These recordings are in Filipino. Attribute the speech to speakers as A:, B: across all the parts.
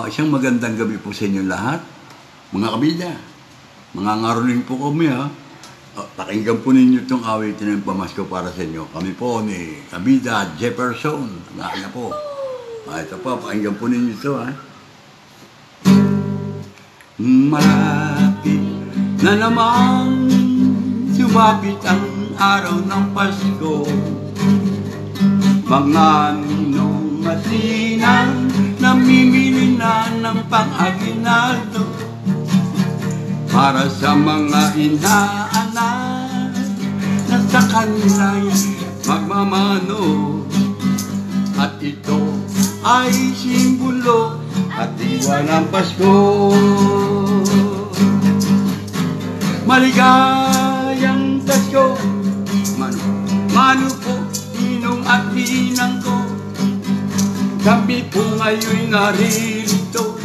A: Isang magandang gabi po sa inyo lahat, mga kabida. Mga ngaroling po kami ha. Pakinggan po ninyo itong awitin ng pamasko para sa inyo. Kami po ni Kabida Jefferson. Nakakaya po. Ito po, pakinggan po ninyo ito ha. Malapit na naman sumapit ang araw ng Pasko. Mga ninong masinang namimili na ng pang-aginaldo para sa mga inaanak na sa kanila'y magmamano. At ito ay simbolo at diwa ng Pasko. Maligayang Pasko, mano po, ninong at ninang ko. Kami po ngayon'y naririto,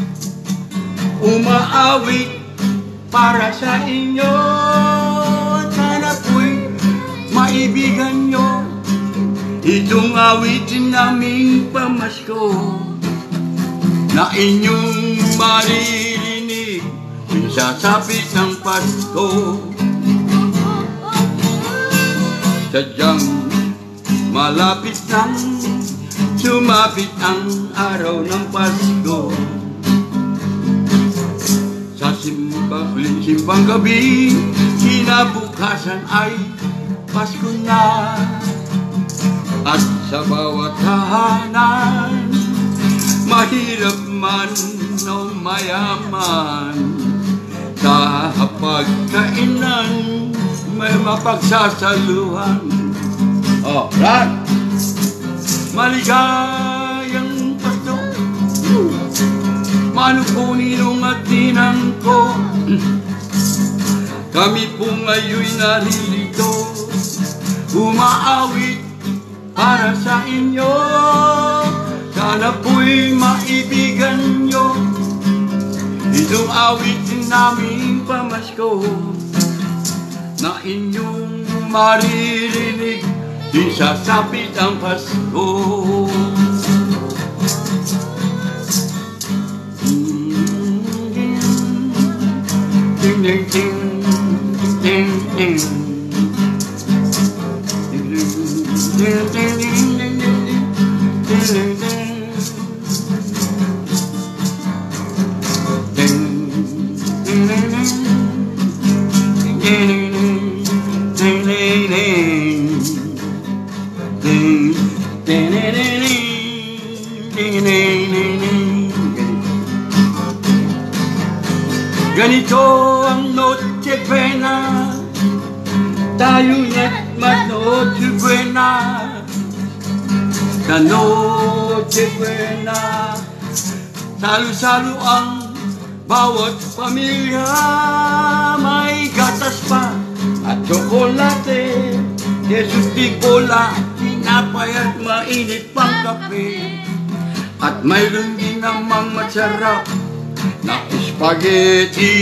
A: umaawit para sa inyo. Sana po'y maibigan nyo itong awitin naming pamasko, na inyong maririnig sasapit ng Pasko. Sadyang malapit nang sumapit ang araw ng Pasko. Sa simbang gabi, kinabukasan ay Pasko na. At sa bawat tahanan, mahirap man o mayaman, sa pagkainan may mapagsasaluhan. Right! Maligayang Pasko, mano po ninong at ninang ko. Kami po ngayon'y naririto, umaawit para sa inyo. Sana po'y maibigan nyo itong awitin naming pamasko, na inyong maririnig di sasapit ang Pasko. Ding ding ding ding ding ding ding ding ding ding. Ganito ang Noche Buena, tayo'y mag-Noche Buena. Sa Noche Buena, salo-salo ang bawat pamilya. May gatas pa at tsokolate, Jesus di cola, tinapay at mainit pang kape. At mayroon din namang masarap na spaghetti.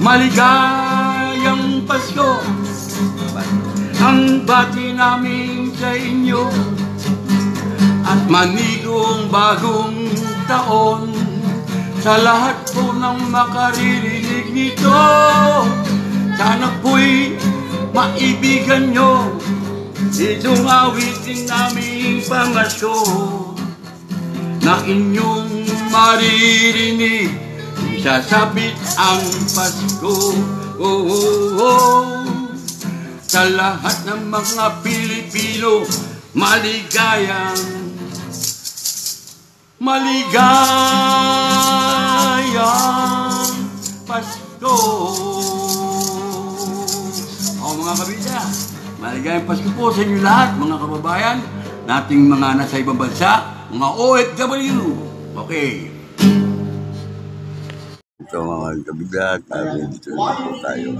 A: Maligayang Pasko ang bati namin sa inyo, at manigong bagong taon sa lahat po ng makaririnig nito. Sana po'y maibigan nyo itong awitin naming pamasko, na inyong maririnig sasapit ang Pasko. Oh, oh, oh. Sa lahat ng mga Pilipino, maligayang Pasko. Mga kabida, maligayang Pasko po sa inyo lahat, mga kababayan nating mga nasa ibang bansa, mga OFW. Okay. Ito mga kabida, dito na po tayo.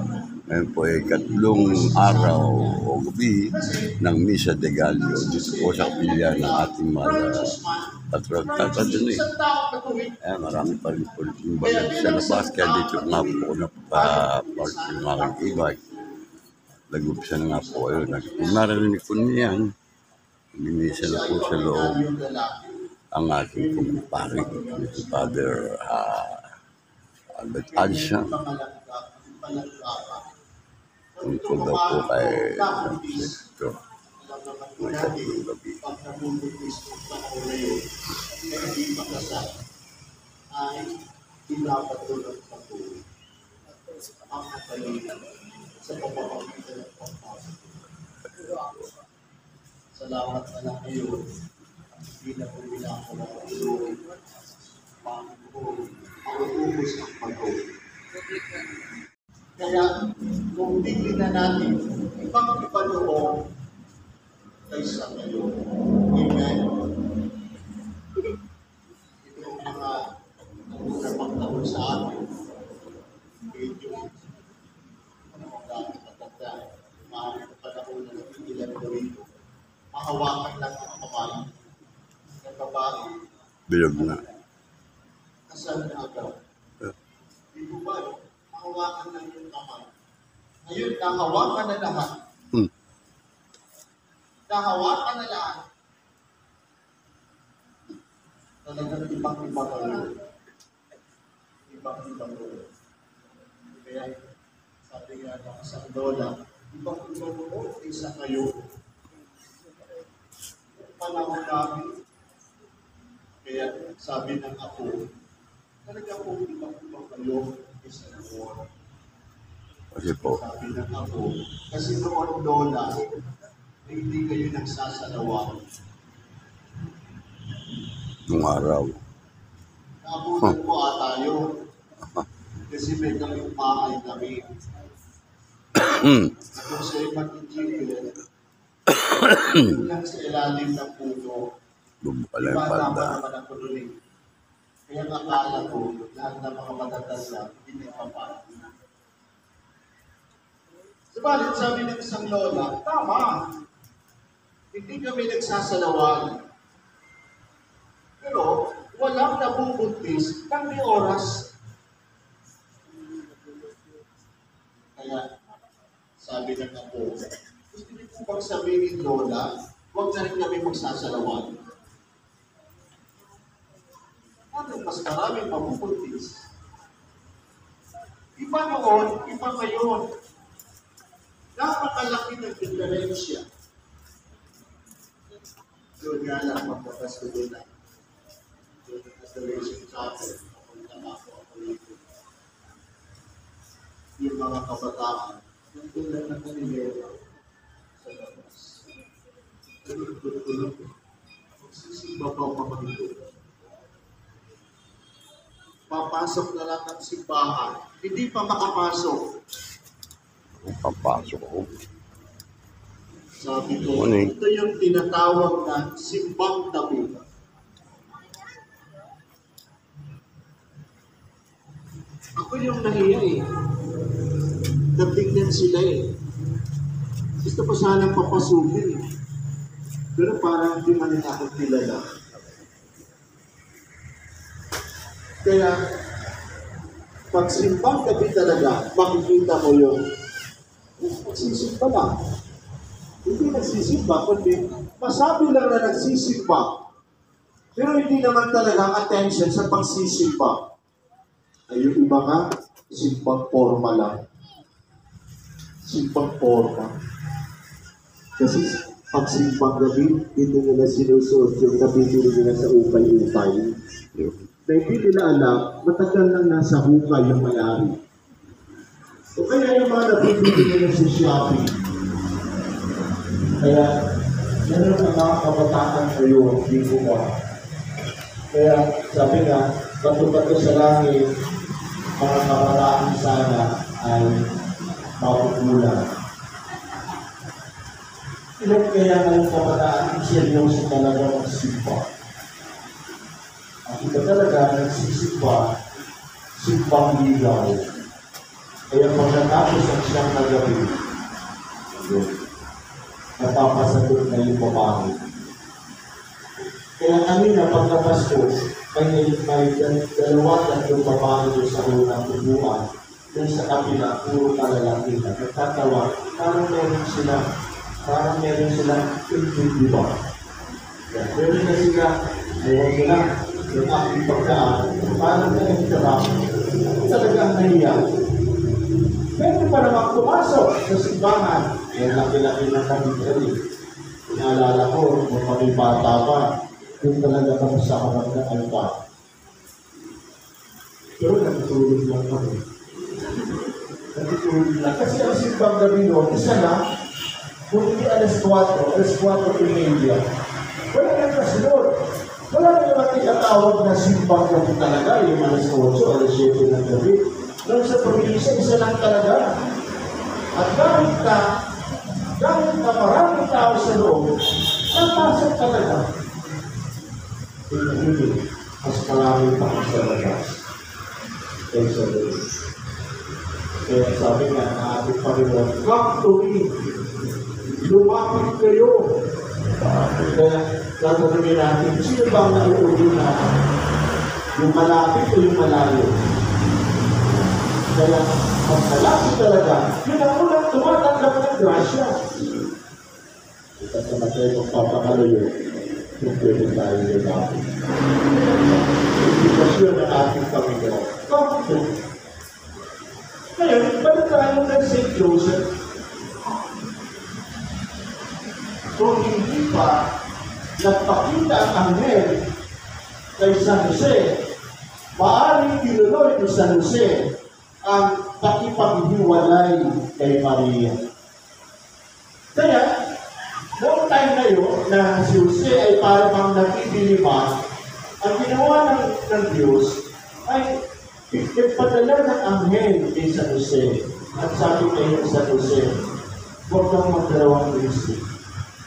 A: Ngayon po ay katlong araw o gabi ng Misa de Gallo dito po sa kapilya ng ating mga patron. Marami pa rin po yung bagay sa labas, kaya dito nga po napapark yung mga e-bike. Nag-upisa na nga po ayun. Kung narinig po niyan, Minisa na po sa loob. ang ating kumpare, si Father Albert Adsa. Tungkol daw po kay Senator may tatlong gabi.
B: Pag nabubuntis ng panahon na yun, na hindi makasal, ay pinapatulog patuloy. Ang katalinan sa pagpapakita ng pagpasok. Salamat na lang ngayon. Hindi na po pinakula ang tuloy. Panginoon, mauubos ang pagod. Kaya, kung tingnan natin, ibang iba noon kaysa ngayon. Amen. Ito ang mga unang taon sa atin. Medyo matanda. Mahal na panahon na napigilan ko rito. Mahawakan lang ang kamay ng babae.
A: Bilog na.
B: Kasal na agad. Dito ba? Mahawakan lang yung kamay. Ngayon, nahawakan na lahat. Nahawakan na lahat. Talagang ibang-ibang kayo. Ibang-ibang kayo. Kaya, sabi nga ng isang lola, ibang-ibang kayo, isa kayo. Panahon namin. Kaya, sabi ng ako, talaga po ibang-ibang kayo, isa kayo.
A: Kasi po,
B: Sabi ng ako, kasi noon lola, hindi kayo nagsasalawan.
A: nung araw.
B: Naabutan po ata yun. Kasi may kaming bahay kami. Kung sa'yo mag-engineer, yun lang sa ilalim ng puno.
A: Bumukala yung
B: Iba
A: palda.
B: naman ako doon eh. Kaya akala ko, lahat ng mga matatanda, hindi papayag. Subalit, sabi ng isang lola, tama. Hindi kami nagsasalawan. Pero, walang nabubuntis ng may oras. Kaya, sabi ng ako, gusto niyo po bang sabihin, lola, huwag na rin kami magsasalawan. Ano, mas maraming mabubuntis. Iba noon, iba ngayon. Napakalaki ng diferensya. Doon nga lang magpapasko doon na. Doon ang Restoration Chapel. Papunta na ako rito. Yung mga kabataan, nandun lang na kanilera sa labas. Tulog-tulog. Magsisimba pa ang mga ito. Papasok na lang ng simbahan. Hindi pa makapasok.
A: Kung papasok ko.
B: Sabi ko,
A: Ano eh?
B: ito yung tinatawag na simbang tabi. Ako yung nahiya eh. Natignan sila eh. Gusto ko sanang papasukin eh. Pero parang hindi man nila ako kilala. Kaya, pag simbang tabi talaga, makikita mo yung magsisimba lang. Hindi nagsisimba, kundi masabi lang na nagsisimba. Pero hindi naman talaga attention sa pagsisimba. Ay yung iba nga, simbang forma lang. Simbang forma. Kasi pag simbang gabi, hindi nila sinusuot yung nabibili nila sa upay-upay. Na hindi nila alam, matagal lang nasa hukay yung may-ari. O kaya yung mga nabibili nila sa shopping. Kaya, yan ang mga kabataan ngayon, hindi ko ba. Kaya, sabi nga, bato-bato sa langit, mga kabataan sana ay mapupulan. Ilan kaya ng kabataan, seryoso talaga magsimba. Ang iba talaga nagsisimba, simbang ligaw. Kaya pagkatapos ang siyang na gabi, napapasagot na yung babae. Kaya kanina pagkapas ko, may dalawa tatlong babae doon sa unang tubuan, doon sa kapila, puro kalalaki na nagtatawa, parang meron sila, hindi ba? Meron na sila Ayaw ko na, yung aking pagkaan, paano na yung sarap, talagang nahiya. Pwede pa naman pumasok sa simbahan, yung laki-laki ng kami. Inaalala ko, kung kami bata pa, yung talaga kami sa harap ng altar. Pero natutulog lang kami. Natutulog lang. Kasi ang simbang gabi noon, isa na, kung hindi alas 4 pinilya, wala nang kasunod. Wala naman tinatawag na simbang gabi talaga, yung alas 8, alas 7 ng gabi. Noon sa probinsya, isa lang talaga. At gamit na maraming tao sa loob, napasok talaga. Hindi, mas maraming tao sa labas. Kaysa doon. Kaya sabi nga, ang ating Panginoon, come to me. Lumapit kayo. Kaya, sasabihin natin, sino ba ang nauuli natin? Yung malapit o yung malayo? Kaya, ang malapit talaga, yun ang unang tumatanggap ng grasya. At sa matay magpapakalayo, kung pwede tayo lumapit. Indikasyon ng ating Panginoon. Come to me. Ngayon, balik tayo ng St. Joseph. Kung hindi pa nagpakita ang anghel kay San Jose, maaaring tinuloy ni San Jose ang pakipaghiwalay kay Maria. Kaya, noong time na yun, na si Jose ay parang nagdidilima, ang ginawa ng Diyos ay nagpadala ng anghel kay San Jose. At sabi kayo San Jose, huwag kang magdalawang isip.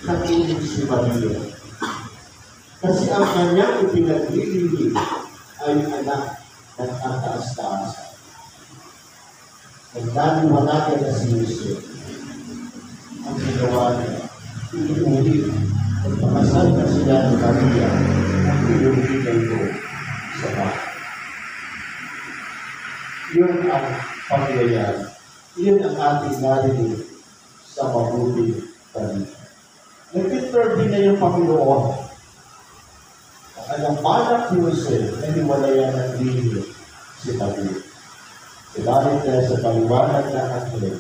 B: Nakinig si Maria. Kasi ang kanyang ipinaglilingin ay anak ng kataas-taasan. Ang dami-wanagan na si Jose. Ang ginawa niya, inulit. Pagpakasal na siya ng Maria, ang pinulingin ko sa bahay. Yun ang pangyayari. Yun ang ating narinig sa mabuting balita. Nag-intervene na yung Panginoon. Ang alang manak ni Jose na hiwalayan ng linya si Maria. Dahil kaya sa paliwanag na anghel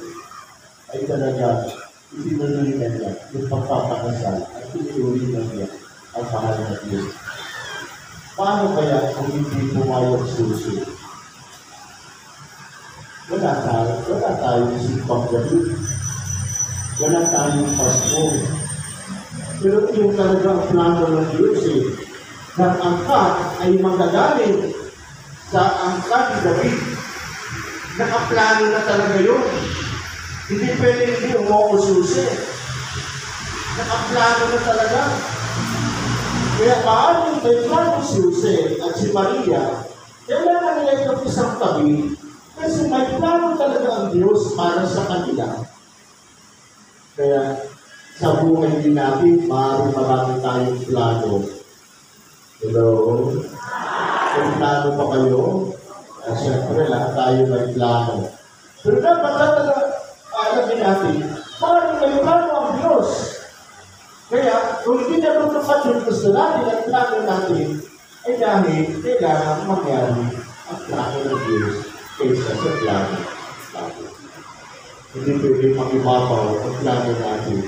B: ay talaga itinuloy na niya yung pagpapakasal at itinuloy na niya ang mahal na Diyos. Paano kaya kung hindi pumayag si Jose? Wala tayong simpang gabi. Wala tayong Pasko. Pero yung talagang plano ng Diyos ng angkat ay magagaling sa angkat ni David. Nakaplano na talaga yun. Hindi pwede hindi umuususi. Nakaplano na talaga. Kaya paano may plano si Jose at si Maria, kailangan nila itong isang tabi kasi may plano talaga ang Diyos para sa kanila. Kaya sa buhay din natin, marami tayong plano. Hello? May plano pa kayo? Siyempre, lahat tayo may plano. Pero dapat talaga, alamin natin, maraming may plano ang Diyos. Kaya, kung hindi na tutupad yung gusto natin at plano natin, ay dahil kailangan mangyari ang plano ng Diyos kaysa sa plano natin. Hindi pwede makibabaw ang plano natin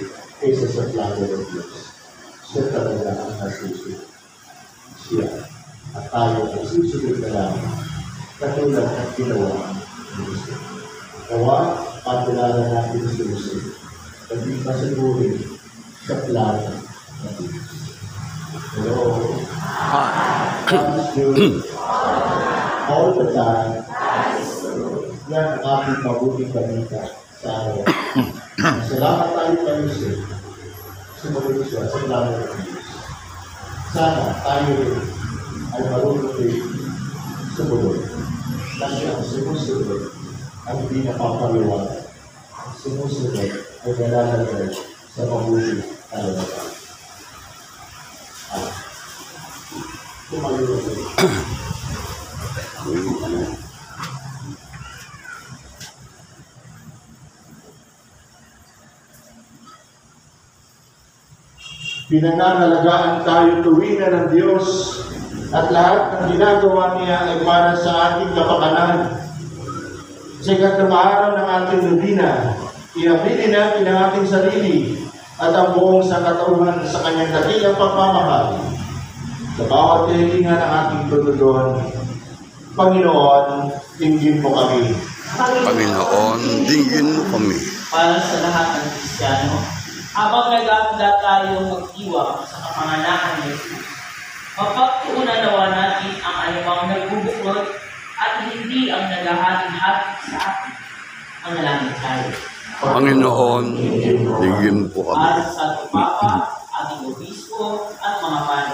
B: kaysa sa plano ng Diyos. Siya talaga ang nasusunod. Siya. At tayo ay susunod na lang katulad ng ginawa ng Diyos. Gawa, pagkilala natin sa Diyos. Hindi masunurin sa plano ng Diyos. Hello? God's doing all the time. Yan ang ating mabuting balita sa araw. Salamat tayo kayo sumunod siya sa plano ng Diyos. Sana tayo rin ay marunong rin sumunod. Na siyang sumusunod ang hindi napapaliwanag. Sumusunod ay nalalagay sa mabuting kalagayan. Tumayo rin. Pinangangalagaan tayo tuwina ng Diyos at lahat ng ginagawa niya ay para sa ating kapakanan. Sa ikatlong araw ng ating lubina, iaminin natin ang ating sarili at ang buong sangkatauhan sa kanyang dakilang pagmamahal. Sa bawat kahilingan ng ating tutulon, Panginoon, dinggin mo kami.
A: Panginoon, dinggin mo kami.
C: Para sa lahat ng Kristiyano, habang nag-aanda tayo magdiwang sa kapanganakan ni Jesus, mapagtuunan nawa natin ang anumang nagbubuklod at hindi ang naghahatin-hatin sa atin. Ang nalangin tayo.
A: Panginoon, dinggin po kami.
C: Para sa ating Papa, ating Obispo at mga pari.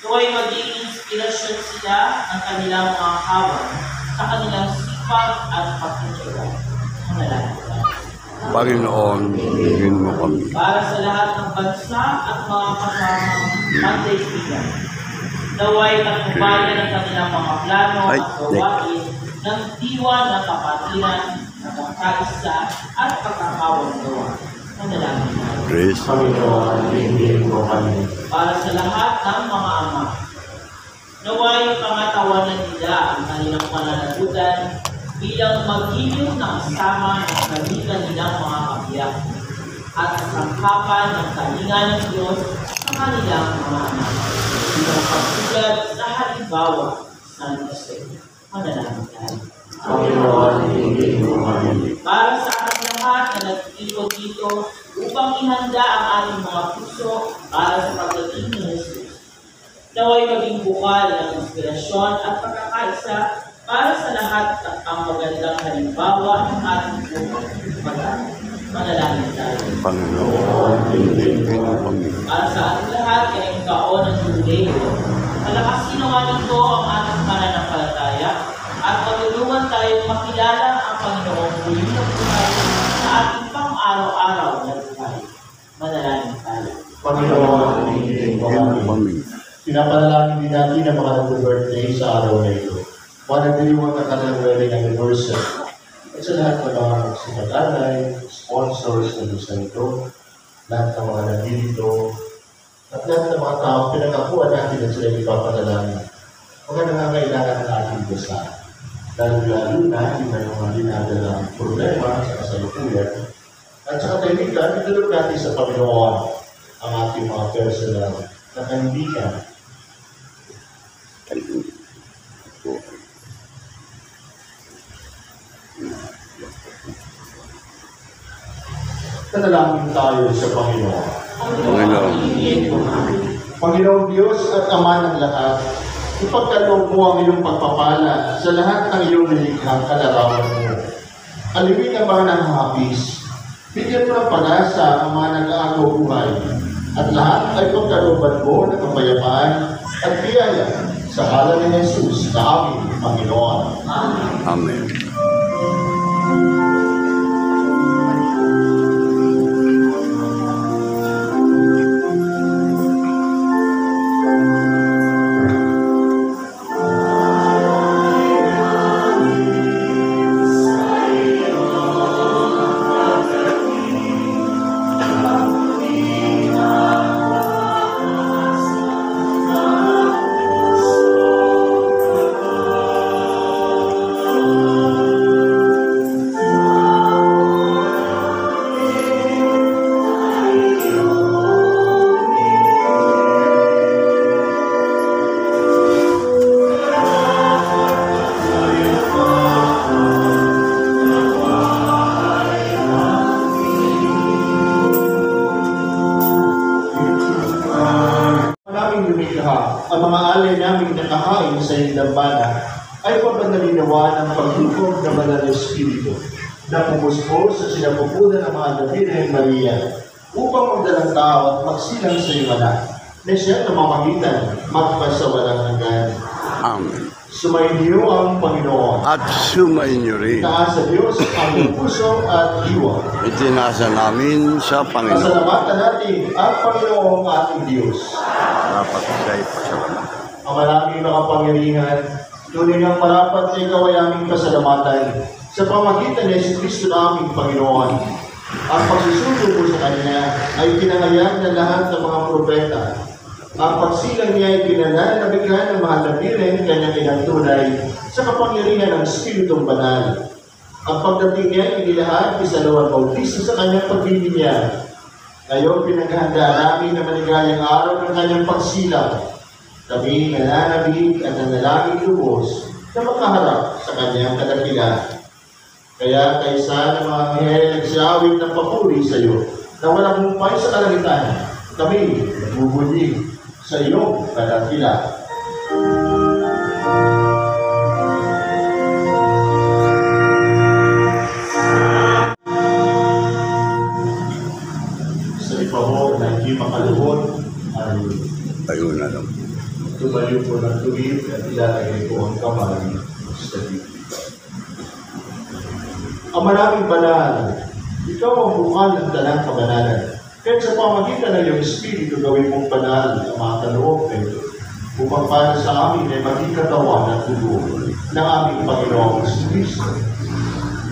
C: Naway maging inspirasyon sila ang kanilang mga kawan sa kanilang sipag at pagtutulong. Ang nalangin tayo.
A: Panginoon, dinggin mo kami.
C: Para sa lahat ng bansa at mga kasamang pagkaibigan, naway patnubayan ang kanilang mga plano at gawain ng diwa ng kapatiran, ng pagkaisa at pagkakawan-gawa. Manalangin tayo.
A: Praise
B: Panginoon, dinggin mo kami.
C: Para sa lahat ng mga ama, naway pangatawanan nila ang kanilang pananagutan bilang magiging ng kasama ng kaligan nilang mga kabiyak at sangkapan ng kalinga ng Diyos sa kanilang mga anak. Bilang pagtulad sa halimbawa sa Jose. Manalangin tayo.
B: Panginoon, dinggin mo kami.
C: Para sa ating lahat na nagtitipon dito upang ihanda ang ating mga puso para sa pagdating ni Jesus. Naway maging bukal ng inspirasyon at pagkakaisa para sa lahat at ang magandang halimbawa ng ating buhay. Manalangin tayo.
A: Panginoon, dinggin mo kami.
C: Para sa ating lahat, ngayong taon ng Jubileo, palakasin naman ito ang ating pananampalataya at matulungan tayong makilala ang Panginoong muli ng buhay sa ating pang-araw-araw na buhay. Manalangin tayo.
B: Panginoon, dinggin mo kami. Pinapanalangin din natin ang mga nag-birthday sa araw na ito. Managdiriwang ang kanilang wedding anniversary. At sa lahat ng mga magsipatanay, sponsors na gusto nito, lahat ng mga nandito, at lahat ng mga tao pinagakuan natin at sila ipapanalangin. Mga nangangailangan ng ating basa. Lalo na yung may mga dinadalang problema sa kasalukuyan. At sa katahimikan, itulog natin sa Panginoon ang ating mga personal na kaibigan. Nanalangin tayo sa Panginoon.
A: Panginoon,
B: Panginoong Diyos at Ama ng lahat, ipagkaloob mo ang iyong pagpapala sa lahat ng iyong nilikhang kalarawan mo. Aliwin ang mga nanghapis, bigyan mo ng pag-asa ang mga nag-aagaw buhay, at lahat ay pagkalooban mo ng kapayapaan at biyaya sa ngalan ni Jesus na aming Panginoon.
A: Amen.
B: Ang mga alay naming nakahain sa iyong dambana ay papanalinawa ng pagdukog ng Banal na Espiritu na pumuspos sa sinapupunan ng mga Birhen Maria upang magdalang tao at magsilang sa iyong anak na siya namamagitan magpasawalang hanggan.
A: Amen.
B: Sumainyo ang Panginoon.
A: At sumainyo rin.
B: Taas sa Diyos ang iyong puso at diwa.
A: Itinasa namin sa Panginoon.
B: Pasalamatan natin ang Panginoong ating Diyos.
A: Dapat siya'y pasalamatan.
B: Ang maraming makapangyarihan, tunay ng marapat na ikaw ay aming pasalamatan sa pamagitan ni Jesu Cristo na aming Panginoon. Ang pagsusuko sa kanya ay pinangayan ng lahat ng mga propeta. Ang pagsilang niya ay pinananabighan ng mga labirin kanyang inagtunay sa kapangyarihan ng Espiritong Banal. Ang pagdating niya ay inilahat isalawang bautiso sa kanyang pagbibinyag. Ngayon pinaghahanda namin na maligayang araw ng kanyang pagsilang. Kami nananabig at nanalangin lubos na makaharap sa kanyang kadakilaan. Kaya kaysa ng mga anghel nagsiyawit ng papuri sa iyo na walang humpay sa kalangitan, kami nagbubuli sa iyong kadakilaan. Sa ipahor na hindi makaluhod ay
A: Tayo na lang.
B: tumayo po ng tuwid at ilalagay po ang kamay sa bibig. Ang maraming banal, ikaw ang bukal ng dalang kabanalan. Kaya sa pamagitan ng iyong Espiritu, gawin mong banal ang mga kaloob na ito, upang para sa amin ay maging katawan at dugo ng aming Panginoong Kristo.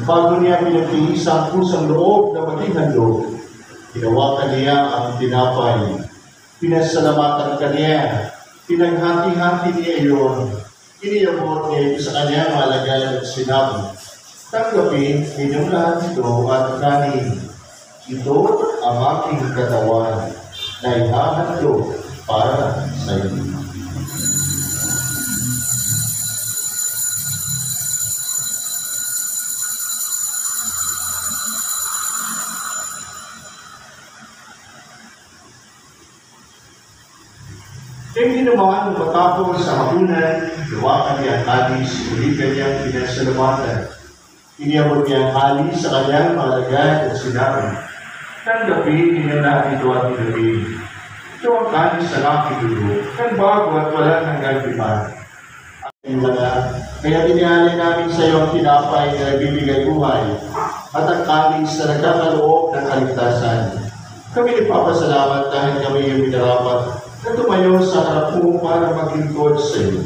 B: Bago niya pinagtiisa ang pusang loob na maging handog, ginawakan niya ang tinapay, pinasalamatan ka niya, pinaghati-hati niya iyon, iniyabot niya ito sa kanya malagayan at sinabi, tanggapin ninyong lahat ito at kanin. Ito ang aking katawan na ihahandog para sa iyo. Kaya ginawa nung matapos sa hapunan, gawakan niya ang hadis, ulikan niya ang pinasalamatan. Iniyabot niya ang halis sa kanyang malagay at sinabi, tanggapin niya lahat ito at ilagay. Ito ang kanis sa aking dugo, ng bago at wala hanggang iba. Kaya tinihali namin sa iyo ang tinapay na nagbibigay buhay at ang kanis na nagkakaloob ng kaligtasan. Kami nagpapasalamat dahil kami yung minarapat na tumayo sa harap mo para maglingkod sa iyo.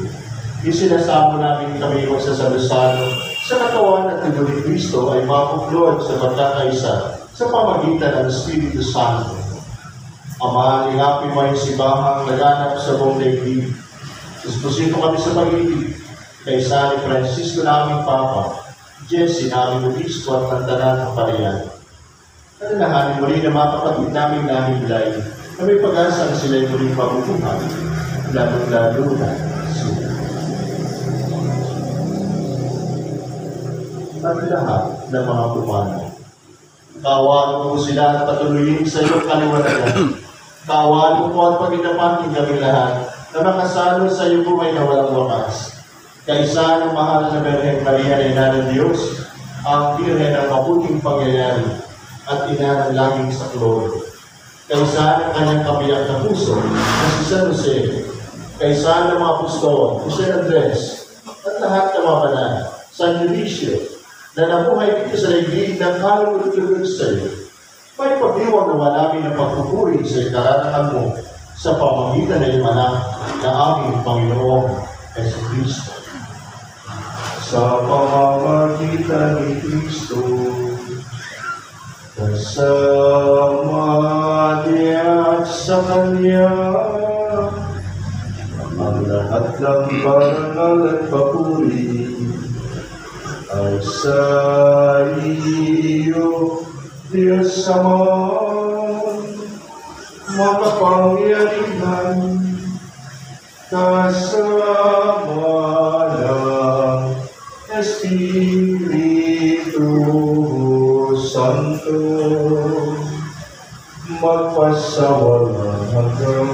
B: Isinasamo namin kami magsasalusalo sa katawan at tugo ni Kristo ay mapuklod sa pagkakaisa sa pamagitan ng Espiritu Santo. Ama, ilapin mo yung sibahang naganap sa buong daigdig. Disposito kami sa pag-ibig kaysa ni Francisco naming Papa, Jesse naming Obispo at Pantanan ng Parian. Alalahanin mo rin na mga kapatid naming nahimlay na may pag-asa na sila'y muling pabubuhay, lalo-lalo na sila. At lahat ng mga pumanaw. Kaawaan mo sila at patuloyin sa iyong kaliwanagan. Kaawaan mo po at pagkitapatin kami lahat na makasalo sa iyo bumay na walang wakas. Kaisa ng mahal na Birhen Maria na Ina ng Diyos, ang Birhen ng mabuting pangyayari at Ina ng laging saklolo. Kaisa ng kanyang kabiyak na puso na si San Jose, kaisa ng mga apostol, si San Andres, at lahat ng mga banal, San Dionisio, na nabuhay dito sa daigdig ng kalulugod sa iyo. May pagdiwang naman namin ang pagpupuri sa ikaratangan mo sa pamagitan ng iyong anak na aming Panginoong Jesucristo. Sa pamamagitan ni Kristo, kasama niya at sa Kanya, ang lahat ng parangal at papuri ay sa iyo, Diyos Ama, makapangyarihan, kasama ng Espiritu Santo, magpasawalang hanggan.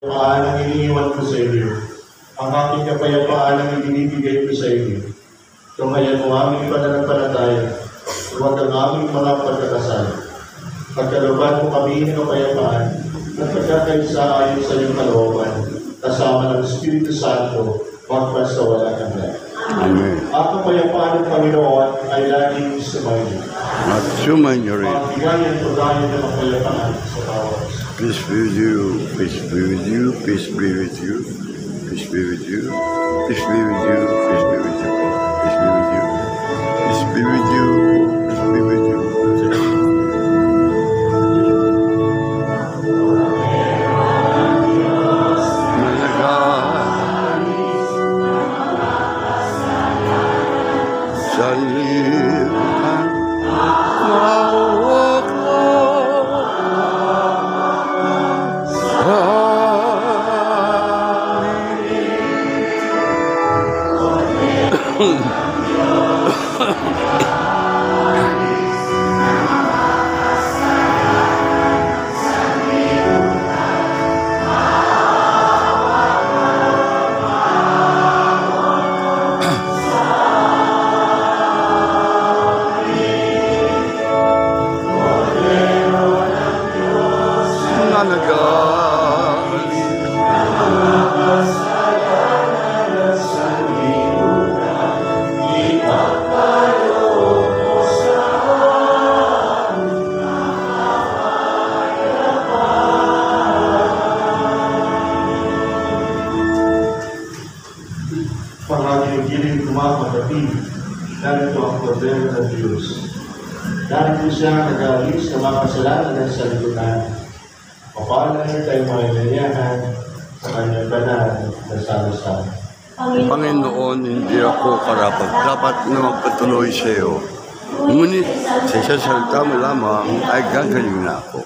B: Paalang iniiwan ko sa iyo, ang aking kapayapaan ang ibinibigay ko sa iyo. Tungayan mo aming pananampalataya, huwag ang aming mga pagkakasal. Pagkaluban mo kami ng kapayapaan at pagkakaisa ayon sa iyong kalooban, kasama ng Espiritu Santo, magpasawalang hanggan.
A: Amen.
B: Ang kapayapaan ng Panginoon ay laging sumayo.
A: At sumainyo rin.
B: Magbigayan po tayo ng kapayapaan sa bawat.
A: Peace be with you. Peace be with you. Peace be with you. Peace be with you. Peace be with you. Peace be with you. Peace be with you. Peace be with you. Peace be with you.
B: Panghagiling kumapagating, narito ang poder ng Diyos. Narito siya nag-aalis ng mga kasalanan sa lipunan. Mapalay tayo mailayahan sa kanyang banal na salasal.
A: Panginoon, hindi ako karapat-dapat na magpatuloy sa iyo. Ngunit sa isang salita mo lamang ay gagaling na ako.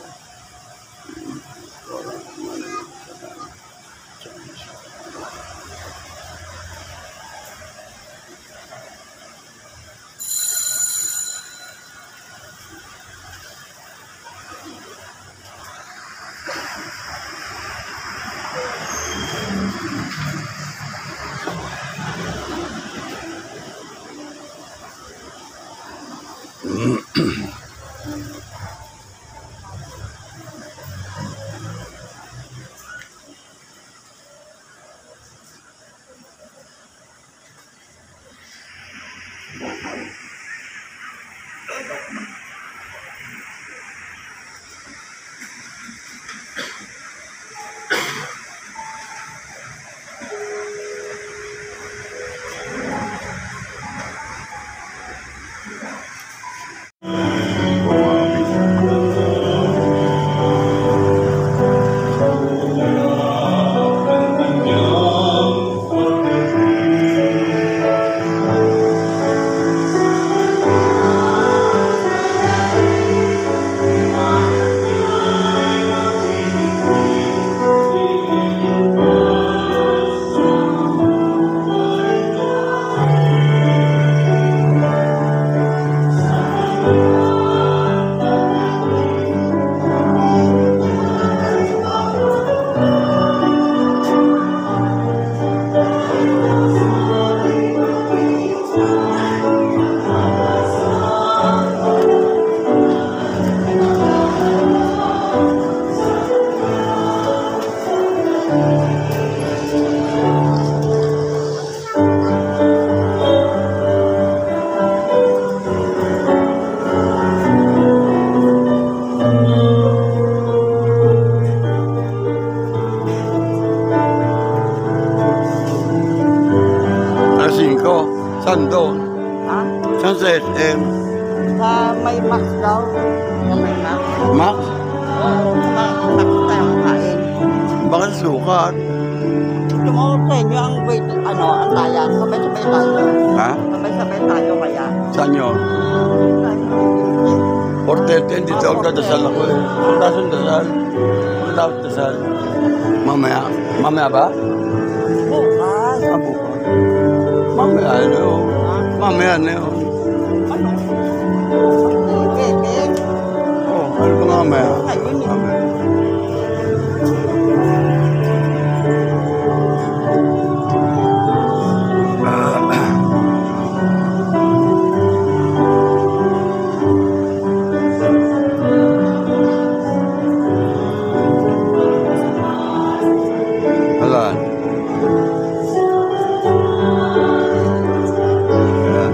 A: Saan doon?
D: Ha?
A: Saan sa SM?
D: Sa may max daw. Sa may max.
A: Max?
D: Max tayong kain.
A: Bakit sukat?
D: Tumawag sa inyo ang wait, ang tayan. Sabay-sabay tayo.
A: Ha?
D: Sabay-sabay tayo kaya.
A: Saan yun? 4:30, dito ako dadasal ako eh. Puntasong dasal. Puntasong dasal. Mamaya. Mamaya ba?
D: Bukas.
A: Ah, bukas. Mamaya na yun. Mamaya na yun.
D: Ano? Bebe.
A: Oh, ano ba nga mamaya?
D: Ngayon eh.
A: Mamaya. Alan. Ayan.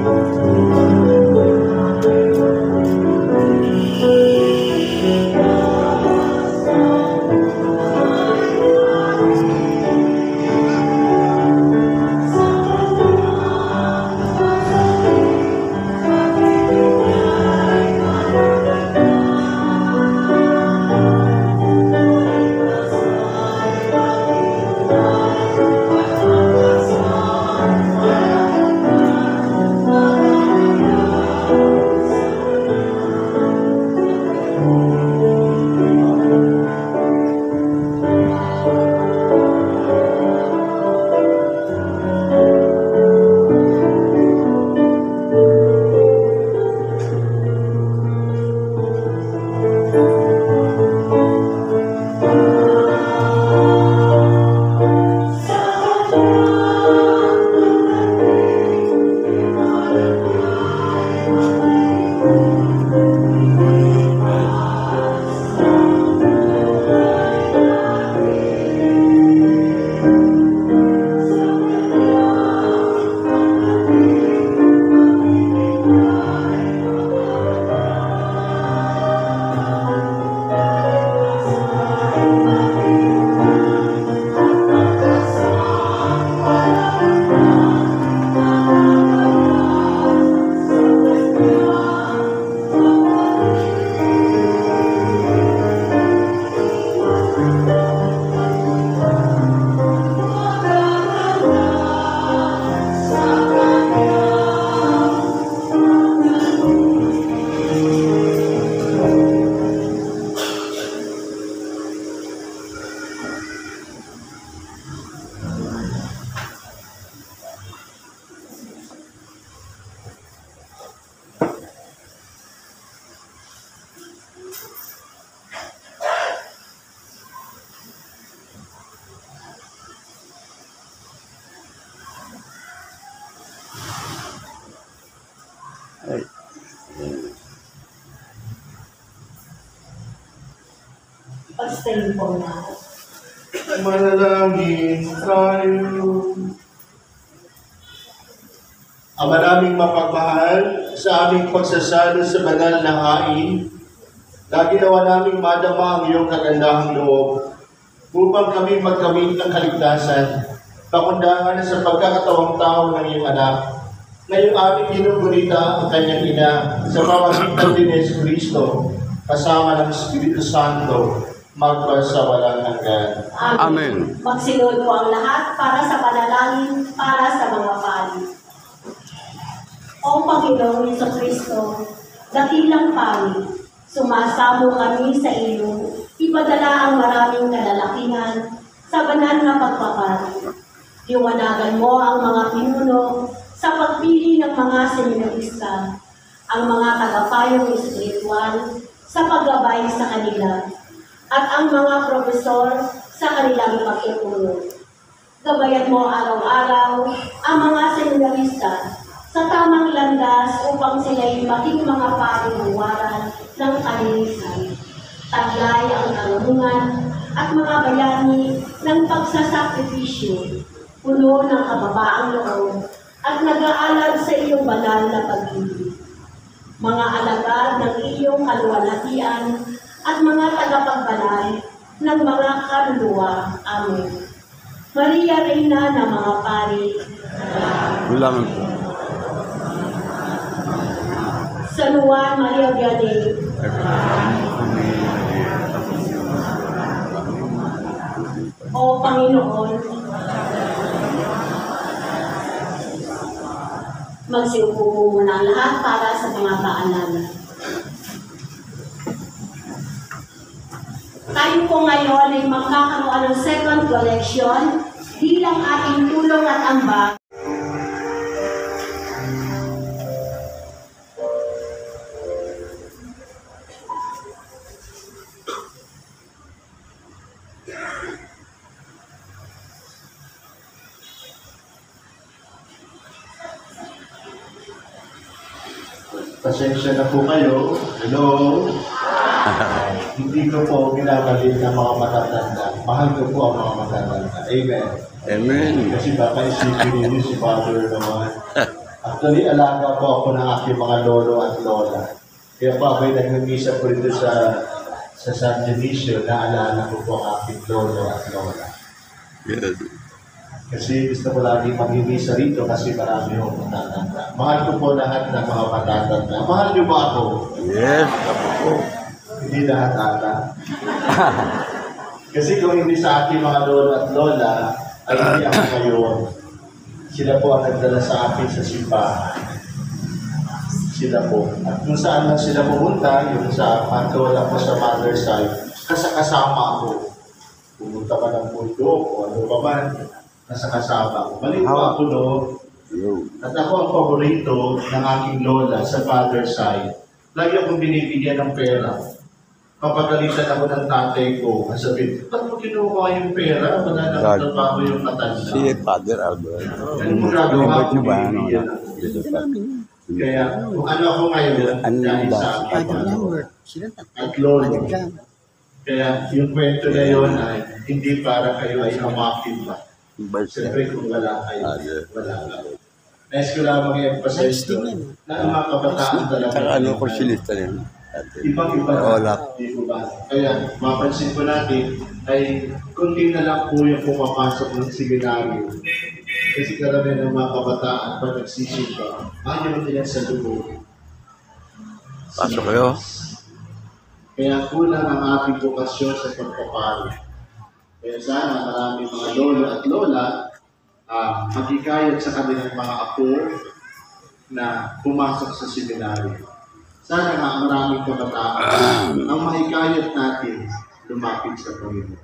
E: Stay for now.
B: Manalangin tayo. Ama naming mapagmahal, sa aming pagsasalo sa banal na hain, lagi nawa naming madama ang iyong kagandahang loob upang kami magkamit ng kaligtasan, pakundangan sa pagkakatawang tao ng iyong anak. Ngayong aming ginugunita ang kanyang ina sa pamamagitan ni Yesu Cristo, kasama ng Espiritu Santo, magpasawalang hanggan.
A: Amen.
E: Magsinod po ang lahat para sa panalangin para sa mga pari. O Panginoong Jesucristo, dakilang pari, sumasamo kami sa iyo, ipadala ang maraming kalalakihan sa banal na pagpapari. Liwanagan mo ang mga pinuno sa pagpili ng mga seminarista, ang mga tagapayong espiritual sa paggabay sa kanila, at ang mga profesor sa kanilang pagtutulong. Gabayan mo araw-araw ang mga seminarista sa tamang landas upang sila'y maging mga pariwaran ng kalinisan. Taglay ang karunungan at mga bayani ng pagsasakripisyo, puno ng kababaang loob at nag-aalab sa iyong banal na pag-ibig. Mga alagad ng iyong kaluwalhatian at mga tagapagbalay ng mga kaluluwa. Amen. Maria Reina ng mga pari,
A: Ulangan po.
E: San Juan Maria Vianney, O Panginoon, magsiupo po muna ang lahat para sa mga paalala. Tayo po ngayon ay magkakaroon ng second collection bilang ating tulong at ambag.
B: Pasensya na po kayo. Hello? Hindi ko po ginagalit ang mga matatanda. Mahal ko po ang mga matatanda. Amen.
A: Amen.
B: Kasi baka isipin ninyo si Father naman. Actually, alaga po ako ng aking mga lolo at lola. Kaya po ako'y nagmimisa po dito sa San Dionisio, naalala ko po ang aking lolo at lola.
A: Yes.
B: Kasi gusto ko lagi mag-imisa rito kasi marami akong matatanda. Mahal ko po lahat ng mga matatanda. Mahal niyo ba ako?
A: Yes. Ako po.
B: Hindi lahat ata. Kasi kung hindi sa aking mga lolo at lola, ay hindi ako ngayon. Sila po ang nagdala sa akin sa simbahan. Sila po. At kung saan lang sila pumunta, yung sa lola ko sa mother side, kasama ako. Pumunta ka ng bundok o ano pa man, nasa kasama ko. Maliit pa ako doon. At ako ang paborito ng aking lola sa father side. Lagi akong binibigyan ng pera. Papagalitan ako ng tatay ko. Sabi, ba't mo kinuha yung pera? Wala na trabaho yung matanda.
A: Si Father Albert.
B: Ano mo gagawa kung binibigyan ako? Kaya kung ano ako ngayon, dahil sa akin at lolo. Kaya yung kwento na yun ay hindi para kayo ay hamakin ba. Siyempre kung wala kayo, wala kayo. Nais ko lamang i-emphasize doon na ang mga kabataan talaga.
A: Saka ano ko silista rin.
B: Ibang-iba na. Kaya mapansin ko natin ay kunti na lang po yung pumapasok ng seminaryo. Kasi karamihan ng mga kabataan pag nagsisimba, ayaw nila sa dugo.
A: Pasok kayo.
B: Kaya kulang ang ating bukasyon sa pagpapari. Kaya sana marami mga lolo at lola magikayat sa kanilang mga apo na pumasok sa seminaryo. Sana nga maraming kabataan ang mahikayat natin lumapit sa Panginoon.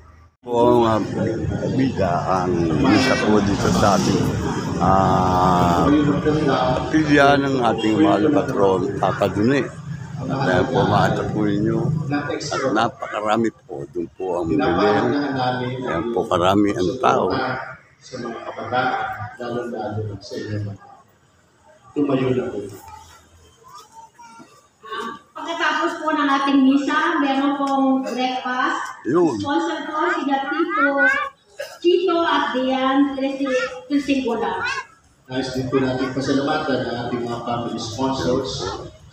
A: Po ang bida ang isa po dito sa ating pilya ng ating mahal patron, Papa Dune. Dahil po maatapuin nyo at napakarami po. Doon po ang bilang. Kaya po karami ang tao.
B: Sa mga kabataan, lalo-lalo sa inyo. Tumayo na po.
E: pagkatapos po ng ating misa, meron pong breakfast.
A: Yun.
E: Sponsor po sila Chito at Dian Tresingula.
B: Nais din po natin pasalamatan ang ating mga family sponsors,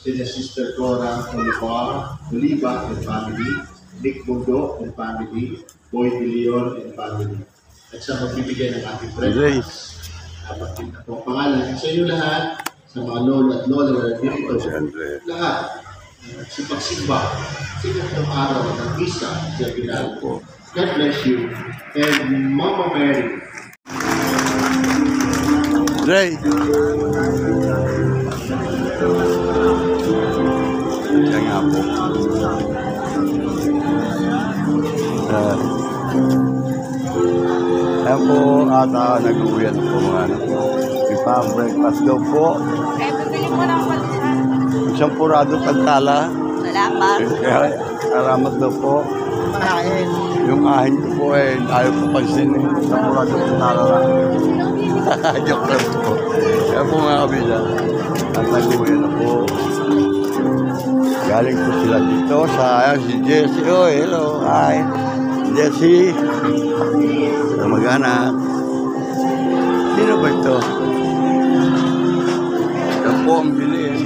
B: sina Sister Cora Oliva and family, Nick Mundo and family, Boy De Leon and family. At sa magbibigay ng ating breakfast. Dapat din po ang pangalan sa inyo lahat, sa mga lolo at lola na dito, lahat. Sa pagsimba, sa ikatlong araw ng misa sa Pinal po. God bless you. And Mama Mary.
A: Ray. Yan nga po. Ayan po ata nag-uwian po mga anak po. Ipa-breakfast daw po.
D: Eh, bibili mo ng palitan.
A: Isang purado pagkala.
D: Salamat.
A: Salamat daw po.
D: Mahain.
A: Yung ahin ko po eh, ayaw ko pansin eh. Isang purado pagkala lang. Joke lang po. Kaya po mga kabila. Ang nag-uwian na po. Galing po sila dito sa si Jessie. Oh, hello. Hi. Jessie. Mag-anak. Sino ba ito? Ito po ang bilis.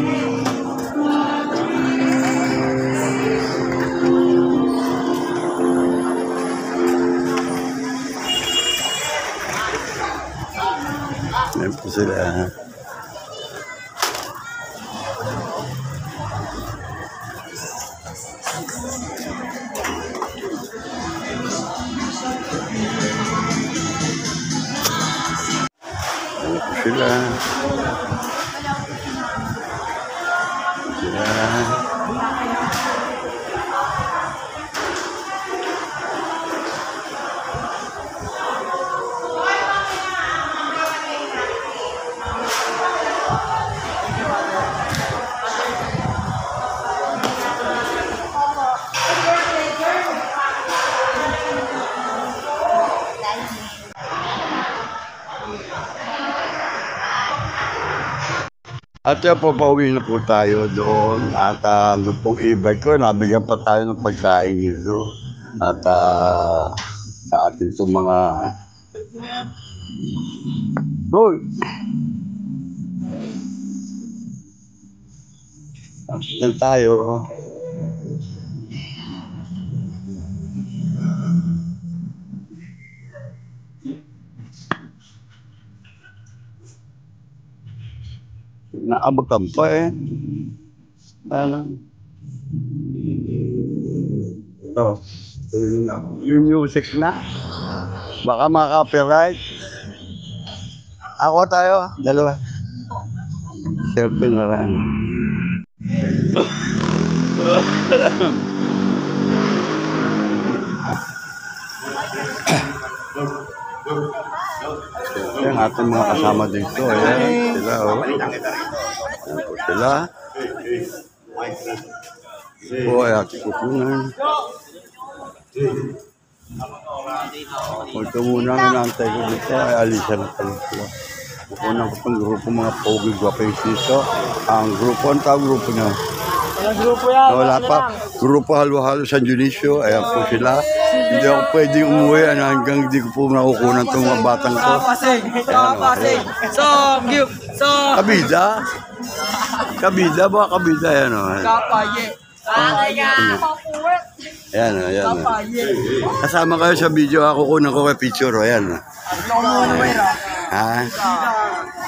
A: Ayan po sila. Sila. At yan po, pauwi na po tayo doon. At doon pong e-bike ko, nabigyan pa tayo ng pagkain dito. At sa atin itong mga... Hoy! Yan tayo. Naabakan pa eh. Ano? Oh, yung music na. Baka maka-copyright. Ako tayo, dalawa. Selfie na lang. Yung ating mga kasama dito, ayan, sila, oh. Ayan po sila. Po, ay ating kukunan. Ito muna ang inaantay ko dito, ay alisa na pala sila. Kukunan ko itong grupo mga pogi guwapings dito. Ang grupo, ang tawag grupo niya.
D: Walang grupo yan.
A: Wala pa. Grupo Halo-Halo San Dionisio, ayan po sila. Hindi ako pwede umuwi hanggang hindi ko po nakukunan itong mga batang ko.
D: Kapasing. So, give. So,
A: Kabida? Kabida ba? Kabida yan o.
D: kapaye.
A: Ayan o, ayan o. Kasama kayo sa video, ako kunan ko kay picture o. Ayan o. Ha?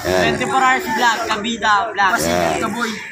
A: Ayan.
D: 24 hours vlog, kabida vlog.
A: Ayan.
D: Kaboy.